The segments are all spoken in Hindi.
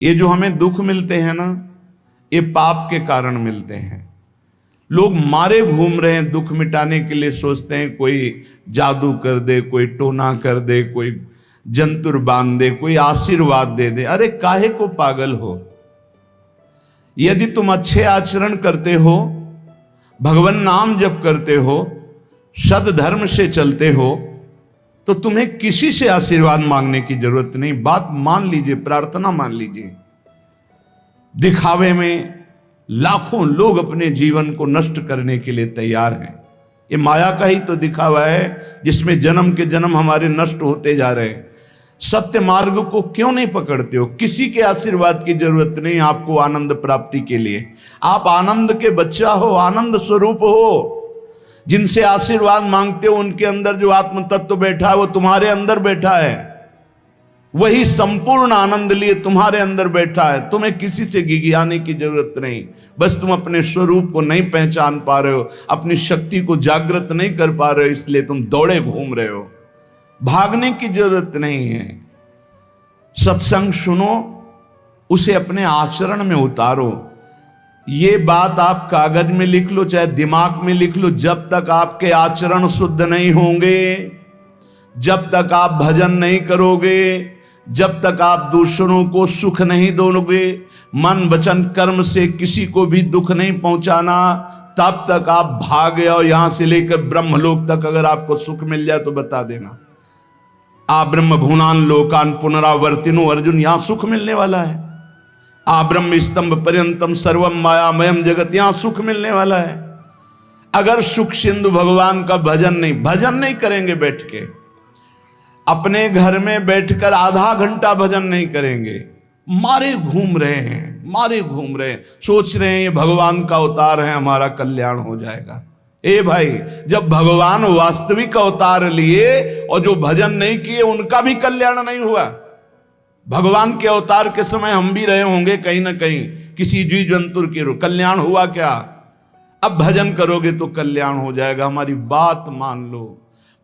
ये जो हमें दुख मिलते हैं ना, ये पाप के कारण मिलते हैं। लोग मारे घूम रहे हैं, दुख मिटाने के लिए सोचते हैं कोई जादू कर दे, कोई टोना कर दे, कोई जंतुर बांध दे, कोई आशीर्वाद दे दे। अरे काहे को पागल हो? यदि तुम अच्छे आचरण करते हो, भगवान नाम जप करते हो, सद धर्म से चलते हो, तो तुम्हें किसी से आशीर्वाद मांगने की जरूरत नहीं। बात मान लीजिए, प्रार्थना मान लीजिए। दिखावे में लाखों लोग अपने जीवन को नष्ट करने के लिए तैयार हैं। ये माया का ही तो दिखावा है जिसमें जन्म के जन्म हमारे नष्ट होते जा रहे हैं। सत्य मार्ग को क्यों नहीं पकड़ते हो? किसी के आशीर्वाद की जरूरत नहीं आपको आनंद प्राप्ति के लिए। आप आनंद के बच्चा हो, आनंद स्वरूप हो। जिनसे आशीर्वाद मांगते हो उनके अंदर जो आत्म तत्व बैठा है वो तुम्हारे अंदर बैठा है। वही संपूर्ण आनंद लिए तुम्हारे अंदर बैठा है। तुम्हें किसी से गिगियाने की जरूरत नहीं। बस तुम अपने स्वरूप को नहीं पहचान पा रहे हो, अपनी शक्ति को जागृत नहीं कर पा रहे हो, इसलिए तुम दौड़े घूम रहे हो। भागने की जरूरत नहीं है। सत्संग सुनो, उसे अपने आचरण में उतारो। ये बात आप कागज में लिख लो, चाहे दिमाग में लिख लो। जब तक आपके आचरण शुद्ध नहीं होंगे, जब तक आप भजन नहीं करोगे, जब तक आप दूसरों को सुख नहीं दोगे, मन वचन कर्म से किसी को भी दुख नहीं पहुंचाना, तब तक आप भागे। और यहां से लेकर ब्रह्मलोक तक अगर आपको सुख मिल जाए तो बता देना। आ ब्रह्म भुवनान लोकान पुनरावर्तिनो, अर्जुन यहां सुख मिलने वाला है। आ ब्रह्म स्तंभ पर्यंतम सर्वम मायामयम जगत, यहां सुख मिलने वाला है। अगर सुख सिंधु भगवान का भजन नहीं करेंगे, बैठ के अपने घर में बैठकर आधा घंटा भजन नहीं करेंगे, मारे घूम रहे हैं, सोच रहे हैं ये भगवान का अवतार है, हमारा कल्याण हो जाएगा। ए भाई, जब भगवान वास्तविक अवतार लिए और जो भजन नहीं किए उनका भी कल्याण नहीं हुआ। भगवान के अवतार के समय हम भी रहे होंगे कहीं ना कहीं, किसी जीव जंतु के कल्याण हुआ क्या? अब भजन करोगे तो कल्याण हो जाएगा। हमारी बात मान लो।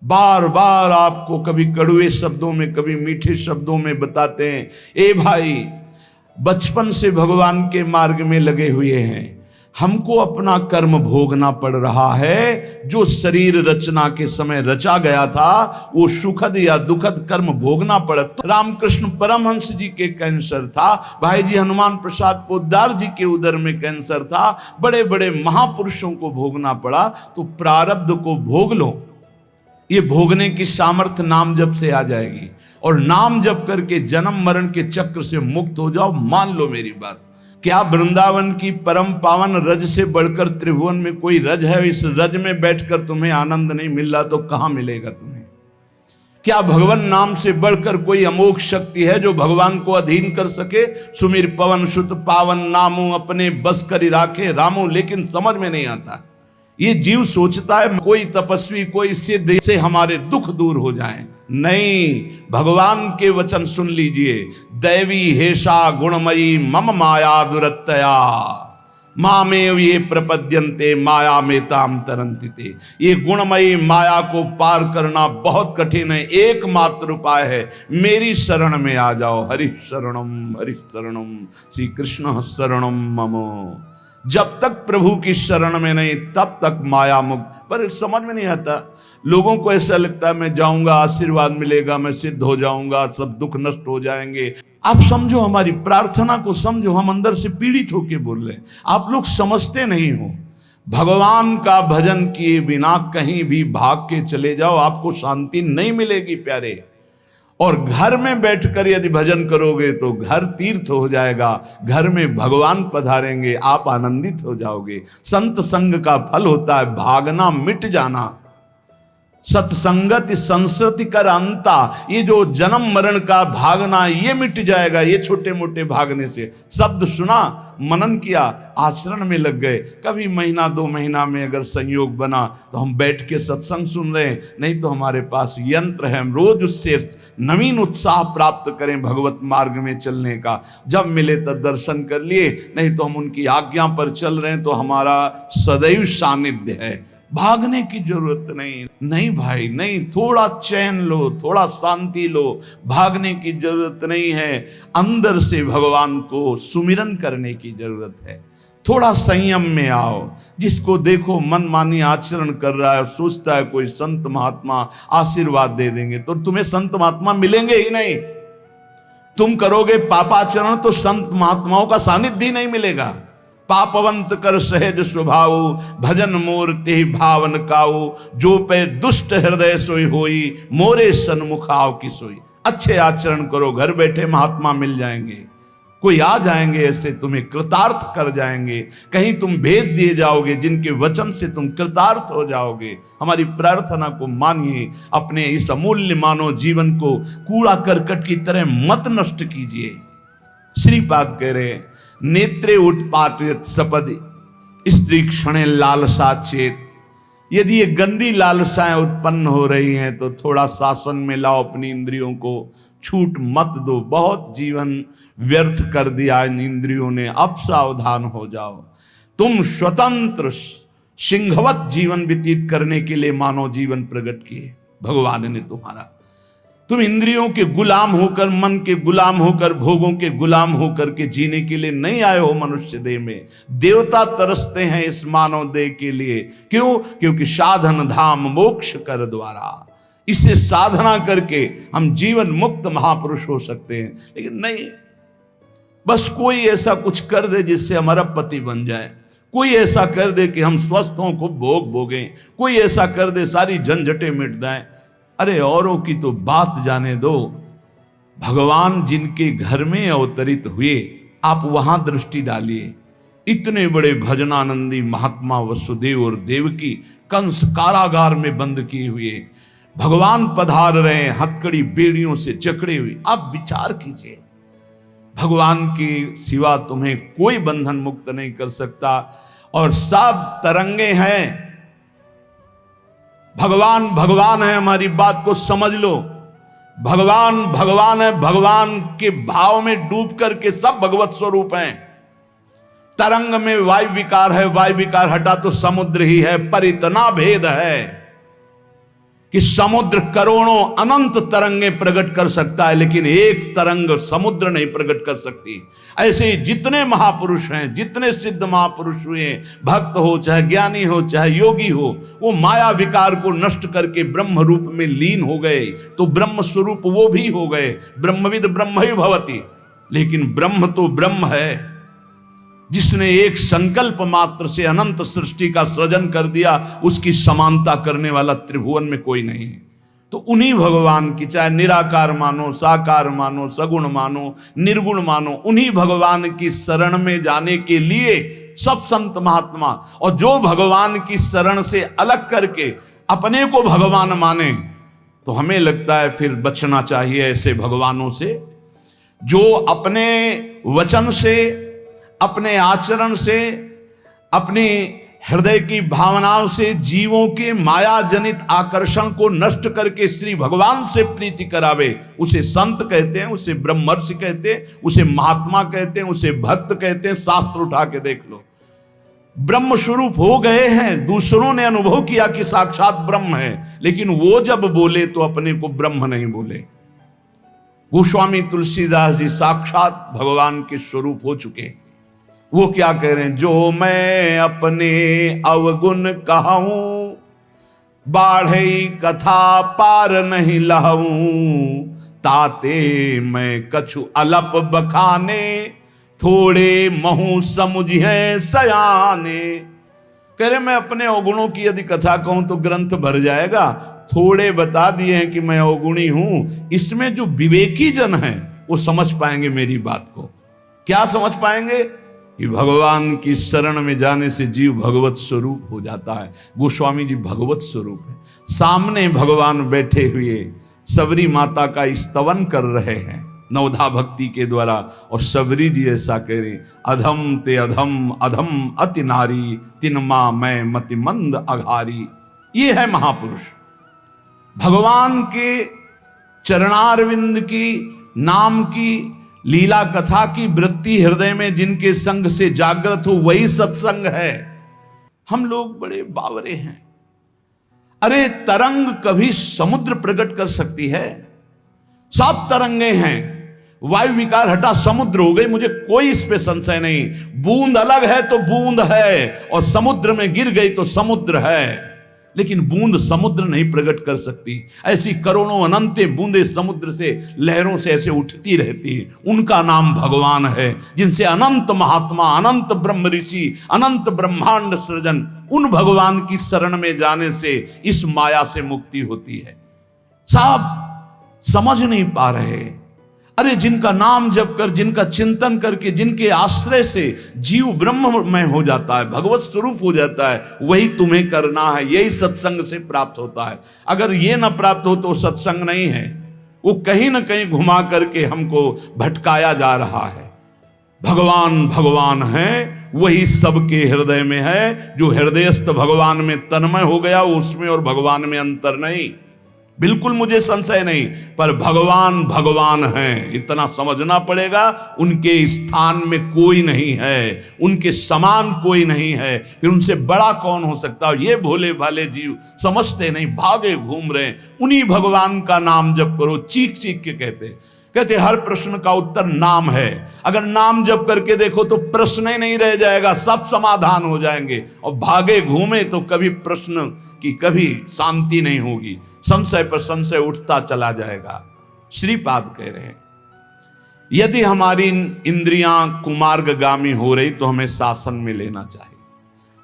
बार बार आपको कभी कड़वे शब्दों में, कभी मीठे शब्दों में बताते हैं, ए भाई बचपन से भगवान के मार्ग में लगे हुए हैं, हमको अपना कर्म भोगना पड़ रहा है। जो शरीर रचना के समय रचा गया था वो सुखद या दुखद कर्म भोगना पड़ा। तो रामकृष्ण परमहंस जी के कैंसर था, भाई जी हनुमान प्रसाद पोद्दार जी के उदर में कैंसर था, बड़े बड़े महापुरुषों को भोगना पड़ा। तो प्रारब्ध को भोग लो। ये भोगने की सामर्थ्य नाम जप से आ जाएगी, और नाम जप करके जन्म मरण के चक्र से मुक्त हो जाओ। मान लो मेरी बात। क्या वृंदावन की परम पावन रज से बढ़कर त्रिभुवन में कोई रज है? इस रज में बैठकर तुम्हें आनंद नहीं मिल रहा तो कहां मिलेगा तुम्हें? क्या भगवान नाम से बढ़कर कोई अमोघ शक्ति है जो भगवान को अधीन कर सके? सुमिर पवन सुत पावन नामू अपने बस करी राखे रामू, लेकिन समझ में नहीं आता। ये जीव सोचता है कोई तपस्वी, कोई सिद्ध से हमारे दुख दूर हो जाए। नहीं, भगवान के वचन सुन लीजिए। दैवी हेषा गुणमयी मम माया दुरत्तया मामेव ये प्रपद्यन्ते माया में ताम तरंतिते। ये गुणमयी माया को पार करना बहुत कठिन है। एकमात्र उपाय है, मेरी शरण में आ जाओ। हरि शरणम श्री कृष्ण शरणम मम। जब तक प्रभु की शरण में नहीं तब तक माया मुक्त। पर समझ में नहीं आता। लोगों को ऐसा लगता है मैं जाऊंगा आशीर्वाद मिलेगा, मैं सिद्ध हो जाऊंगा, सब दुख नष्ट हो जाएंगे। आप समझो, हमारी प्रार्थना को समझो। हम अंदर से पीड़ित होकर बोल रहे हैं, आप लोग समझते नहीं हो। भगवान का भजन किए बिना कहीं भी भाग के चले जाओ, आपको शांति नहीं मिलेगी प्यारे। और घर में बैठकर यदि भजन करोगे तो घर तीर्थ हो जाएगा, घर में भगवान पधारेंगे, आप आनंदित हो जाओगे। संत संग का फल होता है भागना, मिट जाना। सत्संगत संस्कृति कर अंता, ये जो जन्म मरण का भागना ये मिट जाएगा। ये छोटे मोटे भागने से, शब्द सुना, मनन किया, आचरण में लग गए। कभी महीना 2 महीना में अगर संयोग बना तो हम बैठ के सत्संग सुन रहे हैं, नहीं तो हमारे पास यंत्र है, हम रोज उससे नवीन उत्साह प्राप्त करें भगवत मार्ग में चलने का। जब मिले तब दर्शन कर लिए, नहीं तो हम उनकी आज्ञा पर चल रहे हैं तो हमारा सदैव सानिध्य है। भागने की जरूरत नहीं। नहीं भाई नहीं, थोड़ा चैन लो, थोड़ा शांति लो, भागने की जरूरत नहीं है। अंदर से भगवान को सुमिरन करने की जरूरत है। थोड़ा संयम में आओ। जिसको देखो मनमानी आचरण कर रहा है, सोचता है कोई संत महात्मा आशीर्वाद दे देंगे, तो तुम्हें संत महात्मा मिलेंगे ही नहीं। तुम करोगे पापाचरण तो संत महात्माओं का सानिध्य ही नहीं मिलेगा। पापवंत कर सहज स्वभाव, भजन मूर्ति भावन काऊ, जो पे दुष्ट हृदय सोई होई, मोरे सन्मुख आओ की सोई। अच्छे आचरण करो, घर बैठे महात्मा मिल जाएंगे, कोई आ जाएंगे ऐसे, तुम्हें कृतार्थ कर जाएंगे। कहीं तुम भेज दिए जाओगे जिनके वचन से तुम कृतार्थ हो जाओगे। हमारी प्रार्थना को मानिए, अपने इस अमूल्य मानव जीवन को कूड़ा करकट की तरह मत नष्ट कीजिए। श्रीपाद कह रहे, नेत्रे उत्पाटित सपदि स्त्री क्षणे लालसा चेत। यदि ये गंदी लालसाएं उत्पन्न हो रही हैं तो थोड़ा शासन में लाओ अपनी इंद्रियों को, छूट मत दो। बहुत जीवन व्यर्थ कर दिया इन इंद्रियों ने, अब सावधान हो जाओ। तुम स्वतंत्र सिंहवत जीवन व्यतीत करने के लिए मानव जीवन प्रकट किए भगवान ने तुम्हारा। तुम इंद्रियों के गुलाम होकर, मन के गुलाम होकर, भोगों के गुलाम होकर के जीने के लिए नहीं आए हो मनुष्य देह में। देवता तरसते हैं इस मानव देह के लिए। क्यों? क्योंकि साधन धाम मोक्ष कर द्वारा, इससे साधना करके हम जीवन मुक्त महापुरुष हो सकते हैं। लेकिन नहीं, बस कोई ऐसा कुछ कर दे जिससे हमारा पति बन जाए, कोई ऐसा कर दे कि हम स्वस्थों को भोग भोगें, कोई ऐसा कर दे सारी झंझटें मिट जाएं। अरे औरों की तो बात जाने दो, भगवान जिनके घर में अवतरित हुए आप वहां दृष्टि डालिए। इतने बड़े भजनानंदी महात्मा वसुदेव और देवकी कंस कारागार में बंद किए हुए, भगवान पधार रहे हैं हथकड़ी बेड़ियों से जकड़े हुए। आप विचार कीजिए, भगवान के सिवा तुम्हें कोई बंधन मुक्त नहीं कर सकता। और सब तरंगे हैं, भगवान भगवान है, हमारी बात को समझ लो। भगवान भगवान है, भगवान के भाव में डूब करके सब भगवत स्वरूप हैं। तरंग में वायु विकार है, वायु विकार हटा तो समुद्र ही है। पर इतना भेद है कि समुद्र करोड़ों अनंत तरंगे प्रकट कर सकता है, लेकिन एक तरंग समुद्र नहीं प्रकट कर सकती। ऐसे ही जितने महापुरुष हैं, जितने सिद्ध महापुरुष हुए, भक्त हो चाहे ज्ञानी हो चाहे योगी हो, वो माया विकार को नष्ट करके ब्रह्म रूप में लीन हो गए, तो ब्रह्म स्वरूप वो भी हो गए। ब्रह्मविद ब्रह्म ही भवति। लेकिन ब्रह्म तो ब्रह्म है, जिसने एक संकल्प मात्र से अनंत सृष्टि का सृजन कर दिया, उसकी समानता करने वाला त्रिभुवन में कोई नहीं है। तो उन्हीं भगवान की, चाहे निराकार मानो, साकार मानो, सगुण मानो, निर्गुण मानो, उन्हीं भगवान की शरण में जाने के लिए सब संत महात्मा, और जो भगवान की शरण से अलग करके अपने को भगवान माने, तो हमें लगता है फिर बचना चाहिए ऐसे भगवानों से, जो अपने वचन से, अपने आचरण से, अपनी हृदय की भावनाओं से जीवों के माया जनित आकर्षण को नष्ट करके श्री भगवान से प्रीति करावे। उसे संत कहते हैं, उसे ब्रह्मर्षि कहते हैं, उसे महात्मा कहते हैं, उसे भक्त कहते हैं। शास्त्र उठा के देख लो, ब्रह्म स्वरूप हो गए हैं। दूसरों ने अनुभव किया कि साक्षात ब्रह्म है, लेकिन वो जब बोले तो अपने को ब्रह्म नहीं बोले। गोस्वामी तुलसीदास जी साक्षात भगवान के स्वरूप हो चुके। वो क्या कह रहे हैं? जो मैं अपने अवगुण कहूं, बाढ़ई कथा पार नहीं लहूं, ताते मैं कछु अलप बखाने, थोड़े महू समुझे सयाने। कह रहे मैं अपने अवगुणों की यदि कथा कहूं तो ग्रंथ भर जाएगा। थोड़े बता दिए हैं कि मैं अवगुणी हूं, इसमें जो विवेकी जन हैं वो समझ पाएंगे मेरी बात को। क्या समझ पाएंगे? कि भगवान की शरण में जाने से जीव भगवत स्वरूप हो जाता है। गोस्वामी जी भगवत स्वरूप है, सामने भगवान बैठे हुए सबरी माता का स्तवन कर रहे हैं नवधा भक्ति के द्वारा। और सबरी जी ऐसा कह रहे, अधम ते अधम अधम अति नारी, तिन मां मैं मति मंद अघारी। ये है महापुरुष, भगवान के चरणारविंद की, नाम की, लीला कथा की वृत्ति हृदय में जिनके संग से जागृत हो, वही सत्संग है। हम लोग बड़े बावरे हैं, अरे तरंग कभी समुद्र प्रकट कर सकती है? सब तरंगे हैं, वायु विकार हटा समुद्र हो गई, मुझे कोई इस पे संशय नहीं। बूंद अलग है तो बूंद है, और समुद्र में गिर गई तो समुद्र है, लेकिन बूंद समुद्र नहीं प्रकट कर सकती। ऐसी करोड़ों अनंत बूंदे समुद्र से लहरों से ऐसे उठती रहती है, उनका नाम भगवान है, जिनसे अनंत महात्मा, अनंत ब्रह्म ऋषि, अनंत ब्रह्मांड सृजन, उन भगवान की शरण में जाने से इस माया से मुक्ति होती है। सब समझ नहीं पा रहे। अरे जिनका नाम जप कर, जिनका चिंतन करके, जिनके आश्रय से जीव ब्रह्ममय हो जाता है, भगवत स्वरूप हो जाता है, वही तुम्हें करना है। यही सत्संग से प्राप्त होता है। अगर ये ना प्राप्त हो तो सत्संग नहीं है, वो कहीं ना कहीं घुमा करके हमको भटकाया जा रहा है। भगवान भगवान है, वही सबके हृदय में है। जो हृदयस्थ भगवान में तन्मय हो गया, उसमें और भगवान में अंतर नहीं, बिल्कुल मुझे संशय नहीं। पर भगवान भगवान हैं, इतना समझना पड़ेगा। उनके स्थान में कोई नहीं है, उनके समान कोई नहीं है, फिर उनसे बड़ा कौन हो सकता है? ये भोले भाले जीव समझते नहीं, भागे घूम रहे। उन्हीं भगवान का नाम जप करो, चीख चीख के कहते हर प्रश्न का उत्तर नाम है। अगर नाम जप करके देखो तो प्रश्न ही नहीं रह जाएगा, सब समाधान हो जाएंगे। और भागे घूमे तो कभी प्रश्न की कभी शांति नहीं होगी, संशय पर संशय उठता चला जाएगा। श्रीपाद कह रहे हैं, यदि हमारी इंद्रियां कुमार्गगामी हो रही तो हमें शासन में लेना चाहिए।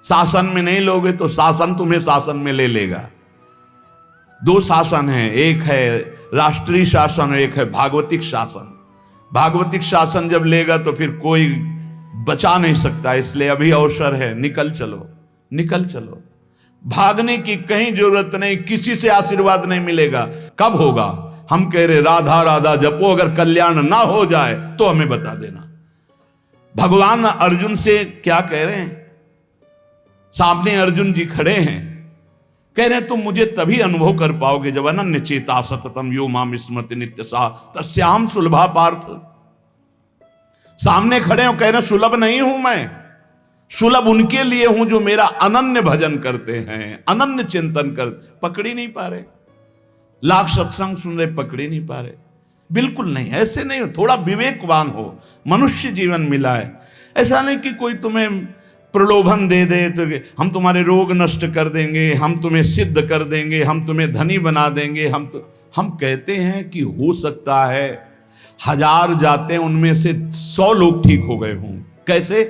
शासन में नहीं लोगे तो शासन तुम्हें शासन में ले लेगा। दो शासन हैं, एक है राष्ट्रीय शासन, एक है भागवतिक शासन। भागवतिक शासन जब लेगा तो फिर कोई बचा नहीं सकता, इसलिए अभी अवसर है, निकल चलो, निकल चलो। भागने की कहीं जरूरत नहीं, किसी से आशीर्वाद नहीं मिलेगा। कब होगा? हम कह रहे राधा राधा जपो, अगर कल्याण ना हो जाए तो हमें बता देना। भगवान अर्जुन से क्या कह रहे हैं? सामने अर्जुन जी खड़े हैं, कह रहे हैं तुम मुझे तभी अनुभव कर पाओगे जब अनन्य चेता सततम यो माम स्मृति नित्य सा तस्याम सुलभा पार्थ। सामने खड़े हो, कह रहे सुलभ नहीं हूं मैं, सुलभ उनके लिए हूं जो मेरा अनन्य भजन करते हैं, अनन्य चिंतन कर। पकड़ ही नहीं पा रहे, लाख सत्संग सुन रहे, पकड़ ही नहीं पा रहे। बिल्कुल नहीं, ऐसे नहीं हो। थोड़ा विवेकवान हो, मनुष्य जीवन मिला है। ऐसा नहीं कि कोई तुम्हें प्रलोभन दे दे तो हम तुम्हारे रोग नष्ट कर देंगे, हम तुम्हें सिद्ध कर देंगे, हम तुम्हें धनी बना देंगे। हम कहते हैं कि हो सकता है 1000 जाते उनमें से 100 लोग ठीक हो गए हों। कैसे?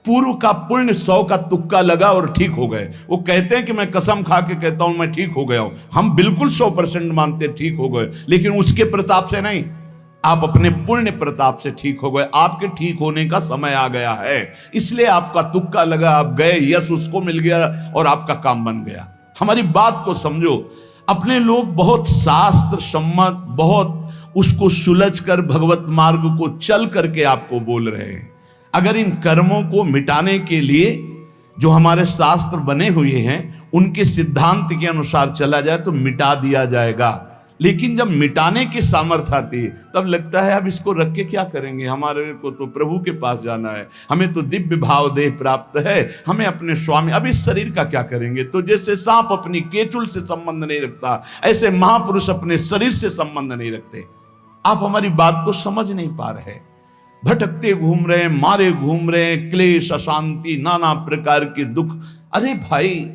पूर्व का पुण्य 100 का तुक्का लगा और ठीक हो गए। वो कहते हैं कि मैं कसम खा के कहता हूं मैं ठीक हो गया हूं। हम बिल्कुल 100% मानते ठीक हो गए, लेकिन उसके प्रताप से नहीं, आप अपने पुण्य प्रताप से ठीक हो गए। आपके ठीक होने का समय आ गया है, इसलिए आपका तुक्का लगा, आप गए, यश उसको मिल गया और आपका काम बन गया। हमारी बात को समझो। अपने लोग बहुत शास्त्र सम्मत, बहुत उसको सुलझ कर भगवत मार्ग को चल करके आपको बोल रहे हैं। अगर इन कर्मों को मिटाने के लिए जो हमारे शास्त्र बने हुए हैं उनके सिद्धांत के अनुसार चला जाए तो मिटा दिया जाएगा। लेकिन जब मिटाने की सामर्थ्य आती है तब लगता है अब इसको रख के क्या करेंगे, हमारे को तो प्रभु के पास जाना है, हमें तो दिव्य भाव देह प्राप्त है, हमें अपने स्वामी, अब इस शरीर का क्या करेंगे। तो जैसे सांप अपनी केचुल से संबंध नहीं रखता, ऐसे महापुरुष अपने शरीर से संबंध नहीं रखते। आप हमारी बात को समझ नहीं पा रहे, भटकते घूम रहे हैं, मारे घूम रहे हैं, क्लेश, अशांति, नाना प्रकार के दुख। अरे भाई,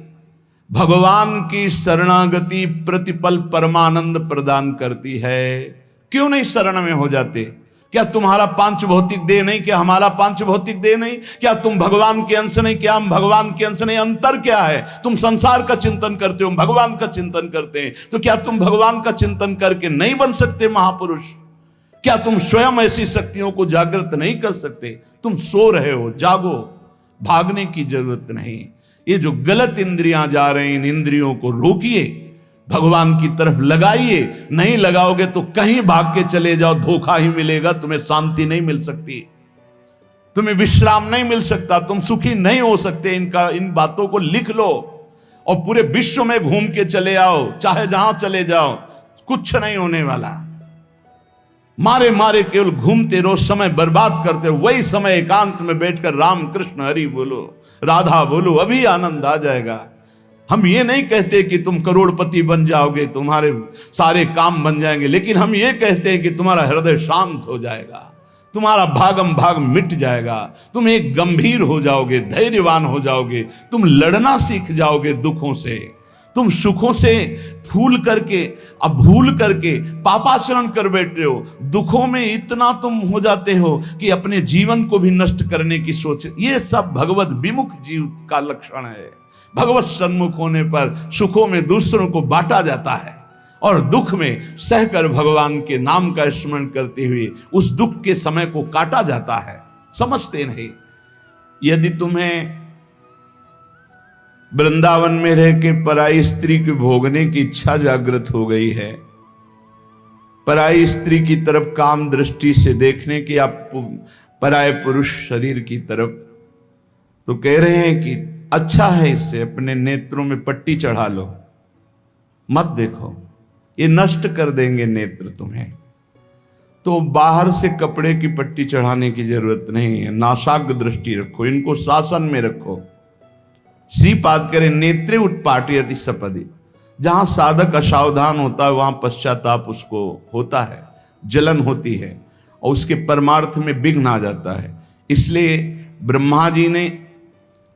भगवान की शरणागति प्रतिपल परमानंद प्रदान करती है। क्यों नहीं शरण में हो जाते? क्या तुम्हारा पांच भौतिक देह नहीं? क्या हमारा पांच भौतिक देह नहीं? क्या तुम भगवान के अंश नहीं? क्या हम भगवान के अंश नहीं? अंतर क्या है? तुम संसार का चिंतन करते हो, भगवान का चिंतन करते हैं, तो क्या तुम भगवान का चिंतन करके नहीं बन सकते महापुरुष? क्या तुम स्वयं ऐसी शक्तियों को जागृत नहीं कर सकते? तुम सो रहे हो, जागो, भागने की जरूरत नहीं। ये जो गलत इंद्रियां जा रही हैं, इन इंद्रियों को रोकिए, भगवान की तरफ लगाइए। नहीं लगाओगे तो कहीं भाग के चले जाओ, धोखा ही मिलेगा, तुम्हें शांति नहीं मिल सकती, तुम्हें विश्राम नहीं मिल सकता, तुम सुखी नहीं हो सकते। इन बातों को लिख लो और पूरे विश्व में घूम के चले आओ, चाहे जहां चले जाओ, कुछ नहीं होने वाला। मारे मारे केवल घूमते रहो, समय बर्बाद करते हो। वही समय एकांत में बैठकर राम कृष्ण हरि बोलो, राधा बोलो, अभी आनंद आ जाएगा। हम ये नहीं कहते कि तुम करोड़पति बन जाओगे, तुम्हारे सारे काम बन जाएंगे, लेकिन हम ये कहते हैं कि तुम्हारा हृदय शांत हो जाएगा, तुम्हारा भागम भाग मिट जाएगा, तुम एक गंभीर हो जाओगे, धैर्यवान हो जाओगे, तुम लड़ना सीख जाओगे दुखों से, तुम सुखों से भूल करके पापाचरण कर बैठे हो, दुखों में इतना तुम हो जाते हो कि अपने जीवन को भी नष्ट करने की सोच। ये सब भगवत विमुख जीव का लक्षण है। भगवत सन्मुख होने पर सुखों में दूसरों को बांटा जाता है और दुख में सहकर भगवान के नाम का स्मरण करते हुए उस दुख के समय को काटा जाता है। समझते नहीं। यदि तुम्हें वृंदावन में रह के पराई स्त्री के भोगने की इच्छा जागृत हो गई है, पराई स्त्री की तरफ काम दृष्टि से देखने की, आप पराय पुरुष शरीर की तरफ, तो कह रहे हैं कि अच्छा है, इससे अपने नेत्रों में पट्टी चढ़ा लो, मत देखो, ये नष्ट कर देंगे नेत्र तुम्हें। तो बाहर से कपड़े की पट्टी चढ़ाने की जरूरत नहीं है, नासाग्र दृष्टि रखो, इनको शासन में रखो। श्रीपाद करें नेत्रे उत्पाटयति सपदि, जहां साधक असावधान होता है वहां पश्चाताप उसको होता है, जलन होती है और उसके परमार्थ में विघ्न आ जाता है। इसलिए ब्रह्मा जी ने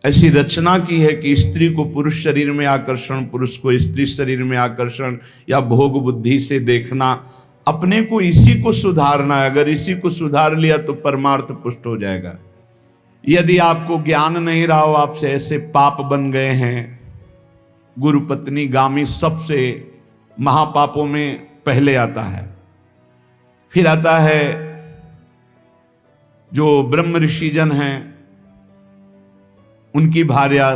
ऐसी रचना की है कि स्त्री को पुरुष शरीर में आकर्षण, पुरुष को स्त्री शरीर में आकर्षण या भोग बुद्धि से देखना, अपने को इसी को सुधारना है। अगर इसी को सुधार लिया तो परमार्थ पुष्ट हो जाएगा। यदि आपको ज्ञान नहीं रहा हो, आपसे ऐसे पाप बन गए हैं, गुरु पत्नी गामी सबसे महापापों में पहले आता है, फिर आता है जो ब्रह्म ऋषिजन हैं उनकी भार्या,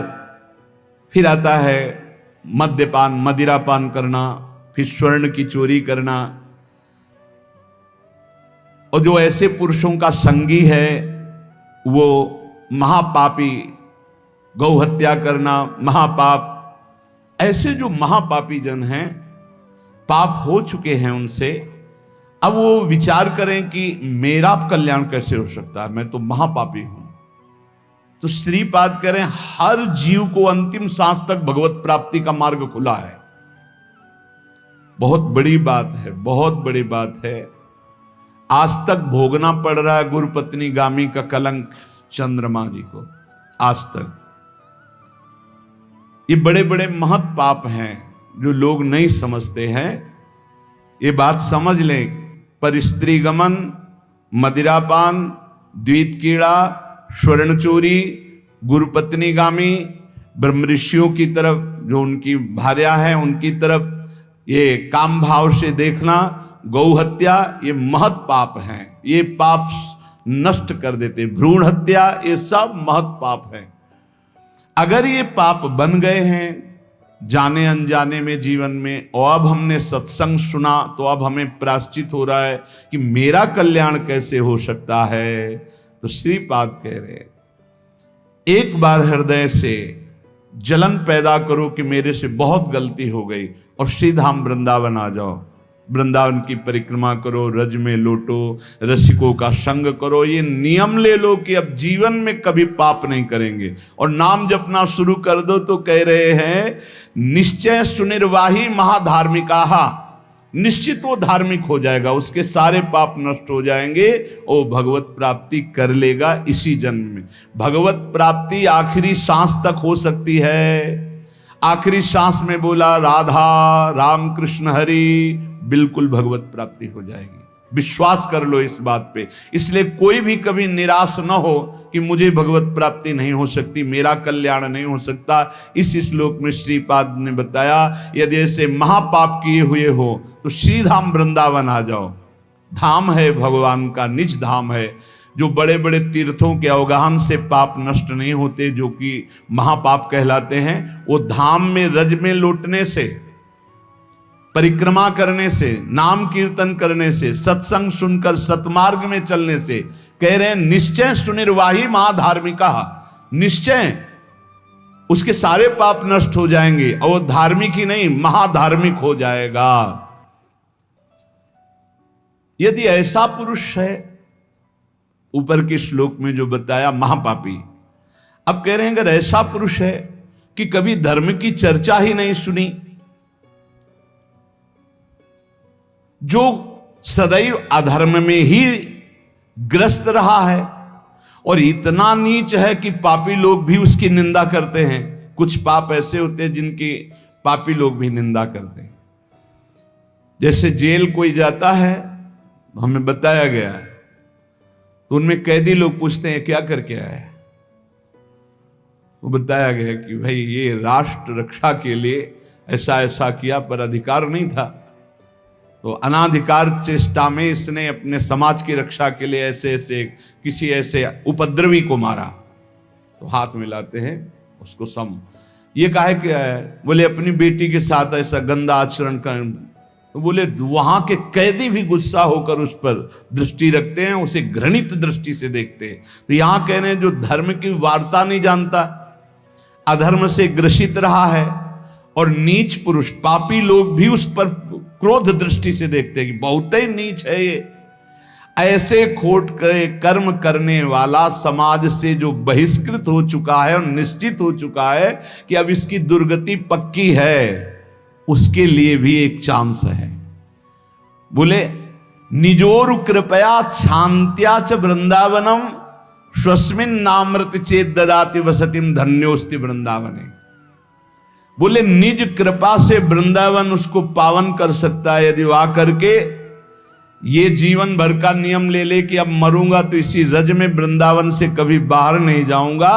फिर आता है मद्यपान, मदिरापान करना, फिर स्वर्ण की चोरी करना, और जो ऐसे पुरुषों का संगी है वो महापापी, गौ हत्या करना महापाप। ऐसे जो महापापी जन हैं, पाप हो चुके हैं उनसे, अब वो विचार करें कि मेरा कल्याण कैसे हो सकता है, मैं तो महापापी हूं। तो श्रीपाद करें हर जीव को अंतिम सांस तक भगवत प्राप्ति का मार्ग खुला है। बहुत बड़ी बात है, बहुत बड़ी बात है। आज तक भोगना पड़ रहा है गुरु पत्नी गामी का कलंक चंद्रमा जी को, आज तक। ये बड़े बड़े महत पाप हैं जो लोग नहीं समझते हैं। ये बात समझ लें, पर स्त्री गमन, मदिरापान, द्वित कीड़ा, स्वर्ण चोरी, गुरु पत्नी गामी, ब्रह्म ऋषियों की तरफ जो उनकी भार्या है उनकी तरफ ये काम भाव से देखना, गौ हत्या, ये महत पाप हैं। ये पाप नष्ट कर देते। भ्रूण हत्या, ये सब महत पाप है। अगर ये पाप बन गए हैं जाने अनजाने में जीवन में, और अब हमने सत्संग सुना तो अब हमें प्रायश्चित हो रहा है कि मेरा कल्याण कैसे हो सकता है। तो श्रीपाद कह रहे, एक बार हृदय से जलन पैदा करो कि मेरे से बहुत गलती हो गई, और श्रीधाम वृंदावन आ जाओ। वृंदावन की परिक्रमा करो, रज में लोटो, रसिकों का संग करो। ये नियम ले लो कि अब जीवन में कभी पाप नहीं करेंगे, और नाम जपना शुरू कर दो। तो कह रहे हैं निश्चय सुनिर्वाही महाधार्मिकाहा, निश्चित वो धार्मिक हो जाएगा, उसके सारे पाप नष्ट हो जाएंगे और भगवत प्राप्ति कर लेगा इसी जन्म में। भगवत प्राप्ति आखिरी सांस तक हो सकती है। आखिरी सांस में बोला राधा राम कृष्ण हरि, बिल्कुल भगवत प्राप्ति हो जाएगी। विश्वास कर लो इस बात पे। इसलिए कोई भी कभी निराश न हो कि मुझे भगवत प्राप्ति नहीं हो सकती, मेरा कल्याण नहीं हो सकता। इस श्लोक में श्रीपाद ने बताया, यदि ऐसे महापाप किए हुए हो तो श्रीधाम वृंदावन आ जाओ। धाम है भगवान का, निज धाम है। जो बड़े बड़े तीर्थों के अवगाहन से पाप नष्ट नहीं होते, जो कि महापाप कहलाते हैं, वो धाम में रज में लौटने से, परिक्रमा करने से, नाम कीर्तन करने से, सत्संग सुनकर सतमार्ग में चलने से, कह रहे हैं निश्चय सुनिर्वाही महाधार्मिका, निश्चय उसके सारे पाप नष्ट हो जाएंगे और वो धार्मिक ही नहीं महाधार्मिक हो जाएगा। यदि ऐसा पुरुष है, ऊपर के श्लोक में जो बताया महापापी, अब कह रहे हैं अगर ऐसा पुरुष है कि कभी धर्म की चर्चा ही नहीं सुनी, जो सदैव अधर्म में ही ग्रस्त रहा है और इतना नीच है कि पापी लोग भी उसकी निंदा करते हैं। कुछ पाप ऐसे होते हैं जिनकी पापी लोग भी निंदा करते हैं। जैसे जेल कोई जाता है, हमें बताया गया है, तो उनमें कैदी लोग पूछते हैं क्या करके आए, वो बताया गया कि भाई ये राष्ट्र रक्षा के लिए ऐसा ऐसा किया, पर अधिकार नहीं था, तो अनाधिकार चेष्टा में इसने अपने समाज की रक्षा के लिए ऐसे ऐसे किसी ऐसे उपद्रवी को मारा। तो हाथ मिलाते हैं उसको सम, ये काहे क्या है, बोले अपनी बेटी के साथ ऐसा गंदा आचरण कर। तो बोले वहां के कैदी भी गुस्सा होकर उस पर दृष्टि रखते हैं, उसे घृणित दृष्टि से देखते हैं। तो यहां कह रहे हैं जो धर्म की वार्ता नहीं जानता, अधर्म से ग्रसित रहा है, और नीच पुरुष पापी लोग भी उस पर क्रोध दृष्टि से देखते हैं कि बहुत ही नीच है ये। ऐसे खोट कर्म करने वाला समाज से जो बहिष्कृत हो चुका है और निश्चित हो चुका है कि अब इसकी दुर्गति पक्की है, उसके लिए भी एक चांस है। बोले निजोरु कृपया शांत्या च वृंदावनम स्वस्मिन नामृत चेत ददाति वसतिम धन्योस्ति वृंदावने। बोले निज कृपा से वृंदावन उसको पावन कर सकता है यदि वह करके ये जीवन भर का नियम ले ले कि अब मरूंगा तो इसी रज में वृंदावन से कभी बाहर नहीं जाऊंगा,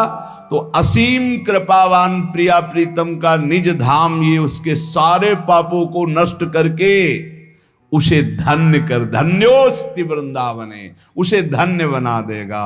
तो असीम कृपावान प्रिया प्रीतम का निज धाम ये उसके सारे पापों को नष्ट करके उसे धन्य कर, धन्योस्ति वृंदावने, उसे धन्य बना देगा।